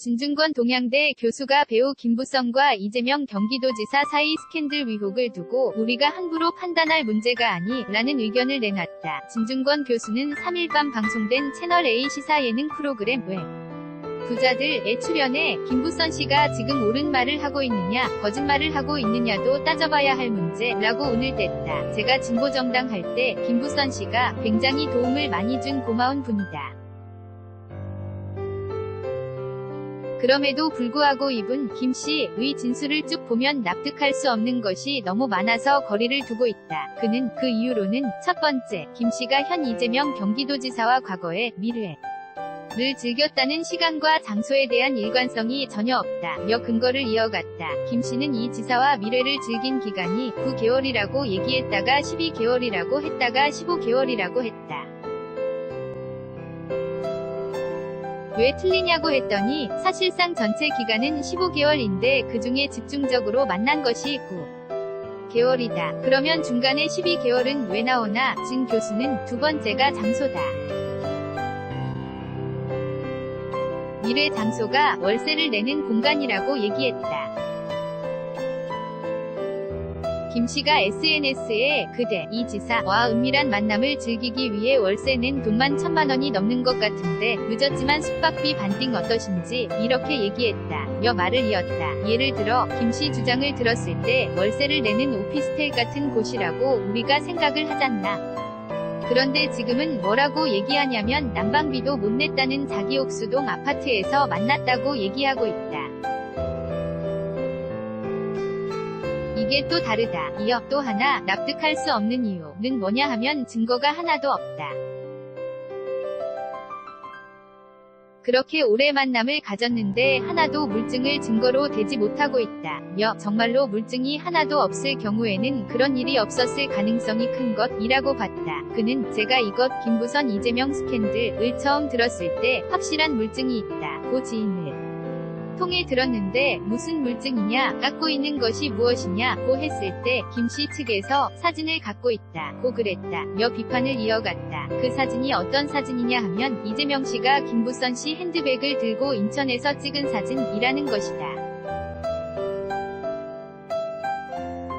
진중권 동양대 교수가 배우 김부선과 이재명 경기도지사 사이 스캔들 의혹을 두고 우리가 함부로 판단할 문제가 아니라는 의견을 내놨다. 진중권 교수는 3일 밤 방송된 채널A 시사 예능 프로그램 왜 부자들에 출연해 김부선 씨가 지금 옳은 말을 하고 있느냐 거짓말을 하고 있느냐도 따져봐야 할 문제라고 운을 뗐다. 제가 진보정당 할 때 김부선 씨가 굉장히 도움을 많이 준 고마운 분이다. 그럼에도 불구하고 이분 김 씨의 진술을 쭉 보면 납득할 수 없는 것이 너무 많아서 거리를 두고 있다. 그는 그 이유로는 첫 번째, 김 씨가 현 이재명 경기도지사와 과거에 미래를 즐겼다는 시간과 장소에 대한 일관성이 전혀 없다며 근거를 이어갔다. 김 씨는 이 지사와 미래를 즐긴 기간이 9개월이라고 얘기했다가 12개월이라고 했다가 15개월이라고 했다. 왜 틀리냐고 했더니 사실상 전체 기간은 15개월인데 그중에 집중적으로 만난 것이 9개월이다. 그러면 중간에 12개월은 왜 나오나? 진 교수는 두 번째가 장소다. 미래 장소가 월세를 내는 공간이라고 얘기했다. 김 씨가 SNS에 그대, 이 지사와 은밀한 만남을 즐기기 위해 월세 낸 돈만 1,000만 원이 넘는 것 같은데 늦었지만 숙박비 반띵 어떠신지 이렇게 얘기했다. 며 말을 이었다. 예를 들어 김 씨 주장을 들었을 때 월세를 내는 오피스텔 같은 곳이라고 우리가 생각을 하잖나. 그런데 지금은 뭐라고 얘기하냐면 난방비도 못 냈다는 자기 옥수동 아파트에서 만났다고 얘기하고 있다. 이게 또 다르다. 이어 또 하나 납득할 수 없는 이유는 뭐냐 하면 증거가 하나도 없다. 그렇게 오래 만남을 가졌는데 하나도 물증을 증거로 대지 못하고 있다. 며 정말로 물증이 하나도 없을 경우에는 그런 일이 없었을 가능성이 큰 것이라고 봤다. 그는 제가 이것 김부선 이재명 스캔들을 처음 들었을 때 확실한 물증이 있다. 고 지인을 통해 들었는데 무슨 물증이냐, 갖고 있는 것이 무엇이냐고 했을 때 김 씨 측에서 사진을 갖고 있다 고 그랬다 며 비판을 이어갔다. 그 사진이 어떤 사진이냐 하면 이재명 씨가 김부선 씨 핸드백을 들고 인천에서 찍은 사진이라는 것이다.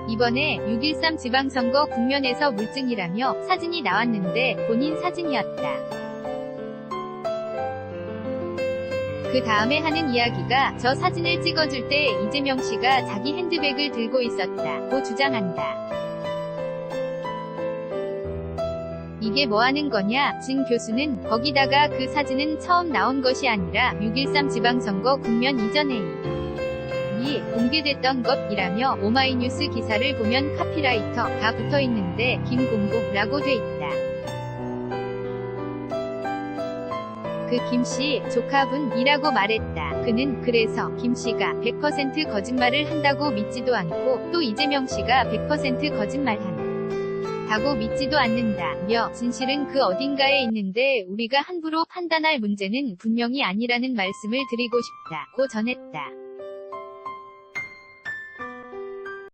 이번에 6.13 지방선거 국면에서 물증이라며 사진이 나왔는데 본인 사진이었다. 그 다음에 하는 이야기가 저 사진을 찍어줄 때 이재명 씨가 자기 핸드백을 들고 있었다고 주장한다. 이게 뭐 하는 거냐? 진 교수는 거기다가 그 사진은 처음 나온 것이 아니라 6.13 지방선거 국면 이전에 이미 공개됐던 것이라며 오마이뉴스 기사를 보면 카피라이터가 붙어있는데 김공고라고 돼 있다. 그 김 씨 조카분이라고 말했다. 그는 그래서 김 씨가 100% 거짓말을 한다고 믿지도 않고 또 이재명 씨가 100% 거짓말한다고 믿지도 않는다며 진실은 그 어딘가에 있는데 우리가 함부로 판단할 문제는 분명히 아니라는 말씀을 드리고 싶다고 전했다.